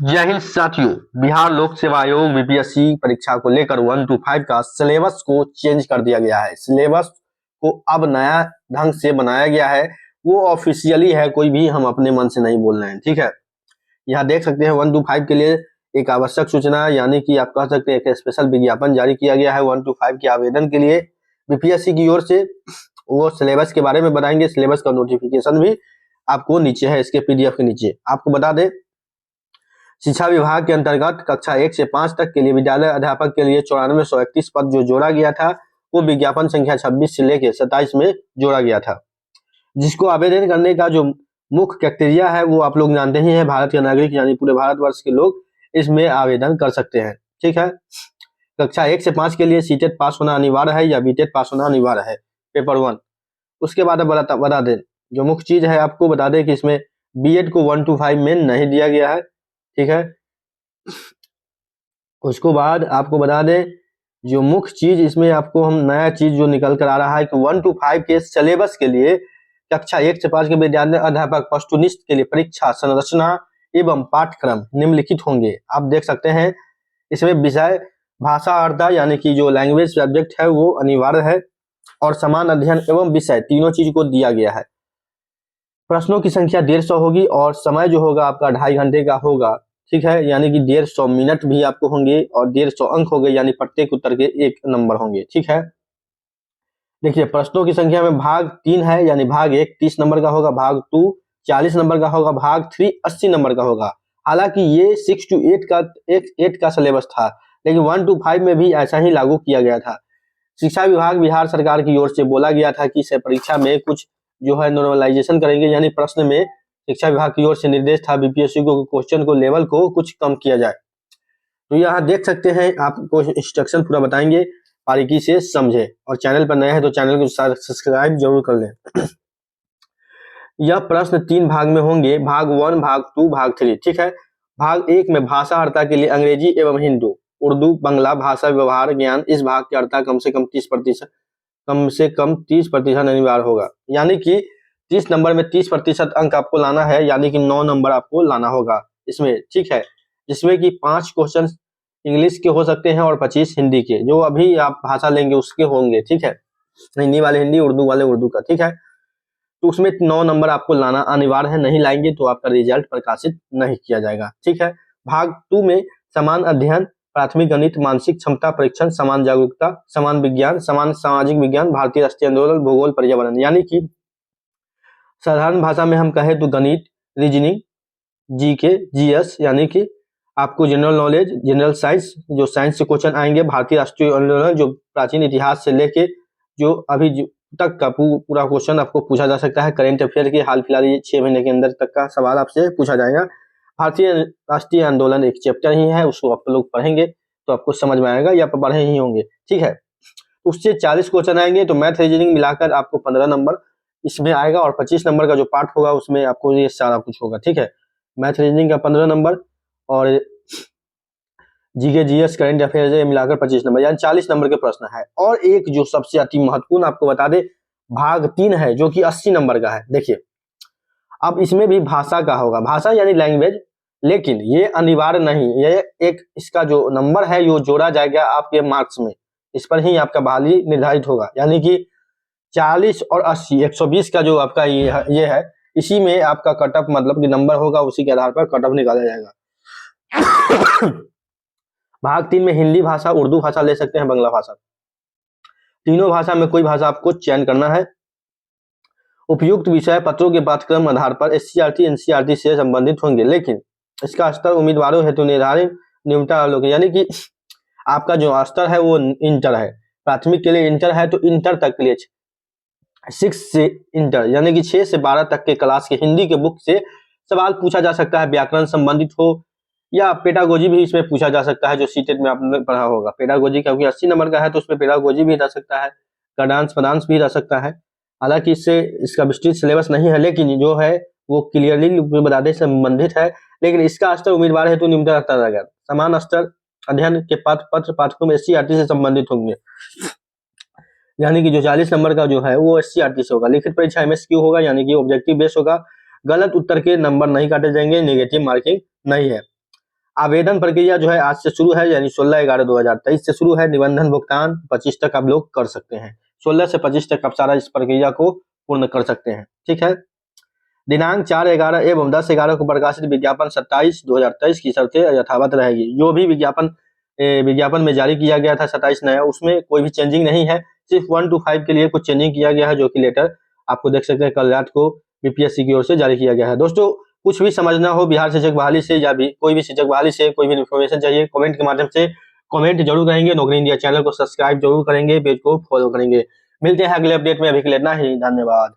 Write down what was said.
जय हिंद साथियों। बिहार लोक सेवा आयोग बीपीएससी परीक्षा को लेकर 1 to 5 का सिलेबस को चेंज कर दिया गया है। सिलेबस को अब नया ढंग से बनाया गया है, वो ऑफिशियली है, कोई भी हम अपने मन से नहीं बोल रहे हैं। ठीक है, यहाँ देख सकते हैं 1 to 5 के लिए एक आवश्यक सूचना यानी कि आप कह सकते हैं एक स्पेशल विज्ञापन जारी किया गया है 1 to 5 के आवेदन के लिए बीपीएससी की ओर से। वो सिलेबस के बारे में बताएंगे। सिलेबस का नोटिफिकेशन भी आपको नीचे है, इसके पीडीएफ के नीचे। आपको बता दें, शिक्षा विभाग के अंतर्गत कक्षा 1 से 5 तक के लिए विद्यालय अध्यापक के लिए 9431 पद जो जोड़ा गया था, वो विज्ञापन संख्या 26 से लेकर 27 में जोड़ा गया था। जिसको आवेदन करने का जो मुख्य क्राइटेरिया है वो आप लोग जानते ही हैं। भारत के नागरिक यानी पूरे भारतवर्ष के लोग इसमें आवेदन कर सकते हैं। ठीक है, कक्षा 1 से 5 के लिए सीटेट पास होना अनिवार्य है या बीटेट पास होना अनिवार्य है, पेपर 1। उसके बाद बता दें, जो मुख्य चीज है आपको बता दें कि इसमें बीएड को 1 to 5 में नहीं दिया गया है। ठीक है, उसको बाद आपको बता दें, जो मुख्य चीज इसमें आपको हम नया चीज जो निकल कर आ रहा है कि 1 to 5 के सिलेबस के लिए कक्षा 1 से 5 के विद्यालय अध्यापक पश्चुनिस्ट के लिए परीक्षा संरचना एवं पाठ्यक्रम निम्नलिखित होंगे। आप देख सकते हैं इसमें विषय भाषा अर्धा यानी कि जो लैंग्वेज सब्जेक्ट है वो अनिवार्य है, और समान अध्ययन एवं विषय तीनों चीज को दिया गया है। प्रश्नों की संख्या 150 होगी और समय जो होगा आपका 2.5 घंटे का होगा। ठीक है, यानी कि 150 मिनट भी आपको होंगे और 150 अंक होंगे, यानी प्रत्येक उत्तर के 1 नंबर होंगे। ठीक है, देखिए प्रश्नों की संख्या में भाग 3 है, यानी भाग 1 30 नंबर का होगा, भाग 2 40 नंबर का होगा, भाग 3 80 नंबर का होगा। हालांकि ये 6 to 8 का सिलेबस था, लेकिन 1 to 5 में भी ऐसा ही लागू किया गया था। शिक्षा विभाग बिहार सरकार की ओर से बोला गया था कि इस परीक्षा में कुछ जो है नॉर्मलाइजेशन करेंगे, यानी प्रश्न में शिक्षा विभाग की ओर से निर्देश था बीपीएससी को क्वेश्चन को लेवल को कुछ कम किया जाए। तो यहाँ देख सकते हैं, आपको इंस्ट्रक्शन पूरा बताएंगे, बारीकी से समझे। और चैनल पर नए हैं तो चैनल को सब्सक्राइब जरूर कर लें। यह प्रश्न 3 भाग में होंगे, भाग 1, भाग 2, भाग 3। ठीक है, भाग 1 में भाषा अर्था के लिए अंग्रेजी एवं हिंदू, उर्दू, बंगला भाषा व्यवहार ज्ञान। इस भाग के अर्था कम से कम 30% अनिवार्य होगा, यानी कि 30 नंबर में 30% अंक आपको लाना है, यानी कि 9 नंबर आपको लाना होगा इसमें। ठीक है, जिसमें कि 5 क्वेश्चन इंग्लिश के हो सकते हैं और 25 हिंदी के, जो अभी आप भाषा लेंगे उसके होंगे। ठीक है, हिंदी वाले हिंदी, उर्दू वाले उर्दू का। ठीक है, तो उसमें 9 नंबर आपको लाना अनिवार्य है, नहीं लाएंगे तो आपका रिजल्ट प्रकाशित नहीं किया जाएगा। ठीक है, भाग 2 में समान अध्ययन, प्राथमिक गणित, मानसिक क्षमता परीक्षण, समान जागरूकता, समान विज्ञान, समान सामाजिक विज्ञान, भारतीय राष्ट्रीय आंदोलन, भूगोल, पर्यावरण। यानी कि साधारण भाषा में हम कहें तो गणित, रीजनिंग, जीके, जीएस, यानी कि आपको जनरल नॉलेज, जनरल साइंस, जो साइंस से क्वेश्चन आएंगे, भारतीय राष्ट्रीय आंदोलन जो प्राचीन इतिहास से लेके जो अभी तक का पूरा क्वेश्चन आपको पूछा जा सकता है। करेंट अफेयर के हाल फिलहाल ये 6 महीने के अंदर तक का सवाल आपसे पूछा जाएगा। भारतीय राष्ट्रीय आंदोलन एक चैप्टर ही है, उसको आप लोग पढ़ेंगे तो आपको समझ में आएगा, या पढ़े ही होंगे। ठीक है, उससे 40 क्वेश्चन आएंगे, तो मैथ रीजनिंग मिलाकर आपको 15 नंबर इसमें आएगा, और 25 नंबर का जो पार्ट होगा उसमें आपको ये सारा कुछ होगा। ठीक है, मैथ रीजनिंग का 15 नंबर और जीके जीएस करेंट अफेयर मिलाकर 25 नंबर, यानी 40 नंबर के प्रश्न है। और एक जो सबसे अति महत्वपूर्ण आपको बता दे, भाग 3 है जो कि 80 नंबर का है। देखिए, अब इसमें भी भाषा का होगा, भाषा यानी लैंग्वेज, लेकिन ये अनिवार्य नहीं, ये एक इसका जो नंबर है ये जोड़ा जाएगा आपके मार्क्स में, इस पर ही आपका बहाली निर्धारित होगा। यानी कि 40 और 80 120 का जो आपका ये है, इसी में आपका कटअप मतलब कि नंबर होगा, उसी के आधार पर कटअप निकाला जाएगा। भाग 3 में हिंदी भाषा, उर्दू भाषा ले सकते हैं, बांग्ला भाषा, तीनों भाषा में कोई भाषा आपको चयन करना है। उपयुक्त विषय पत्रों के पाठ्यक्रम आधार पर एससीईआरटी एनसीईआरटी से संबंधित होंगे, लेकिन इसका स्तर उम्मीदवारों हेतु निर्धारित न्यूनतम, यानी कि आपका जो स्तर है वो इंटर है। प्राथमिक के लिए इंटर है, तो इंटर तक के लिए 6 से इंटर यानी कि 6 से 12 तक के क्लास के हिंदी के बुक से सवाल पूछा जा सकता है, व्याकरण संबंधित हो या पेडागोजी भी इसमें पूछा जा सकता है, जो सीटेट में आपने पढ़ा होगा। पेडागोजी क्योंकि 80 नंबर का है तो उसमें पेडागोजी भी रह सकता है, गणांश पदांश भी रह सकता है। हालांकि इससे इसका विस्तृत सिलेबस नहीं है, लेकिन जो है वो क्लियरली बताने से संबंधित है, लेकिन इसका स्तर उम्मीदवार हेतु न्यूनतम रखा जाएगा। समान स्तर अध्ययन के पत्र पाठ्यक्रम एससीईआरटी से संबंधित होंगे, यानी कि जो 40 नंबर का जो है वो एससीईआरटी से होगा। लिखित परीक्षा एमएसक्यू होगा, यानी कि ऑब्जेक्टिव बेस होगा। गलत उत्तर के नंबर नहीं काटे जाएंगे, नेगेटिव मार्किंग नहीं है। आवेदन प्रक्रिया जो है आज से शुरू है, यानी 16/11/2023 से शुरू है। निबंधन भुगतान 25 तक आप लोग कर सकते हैं। 16 से 25 तक आप सारा इस प्रक्रिया को पूर्ण कर सकते हैं। ठीक है। दिनांक 4/11 एवं 10/11 को प्रकाशित विज्ञापन 27/2023 की शर्तें यथावत रहेगी। जो भी विज्ञापन में जारी किया गया था 27 नया, उसमें कोई भी चेंजिंग नहीं है। सिर्फ 1 to 5 के लिए कुछ चेंजिंग किया गया है, जो कि लेटर आपको देख सकते हैं कल रात को बीपीएससी की ओर से जारी किया गया है। दोस्तों, कुछ भी समझना हो बिहार शिक्षक बहाली से या भी कोई भी शिक्षक बहाली से कोई भी इन्फॉर्मेशन चाहिए, कमेंट के माध्यम से कमेंट जरूर करेंगे। नौकरी इंडिया चैनल को सब्सक्राइब जरूर करेंगे, पेज को फॉलो करेंगे। मिलते हैं अगले अपडेट में, अभी के लिए इतना ही। धन्यवाद।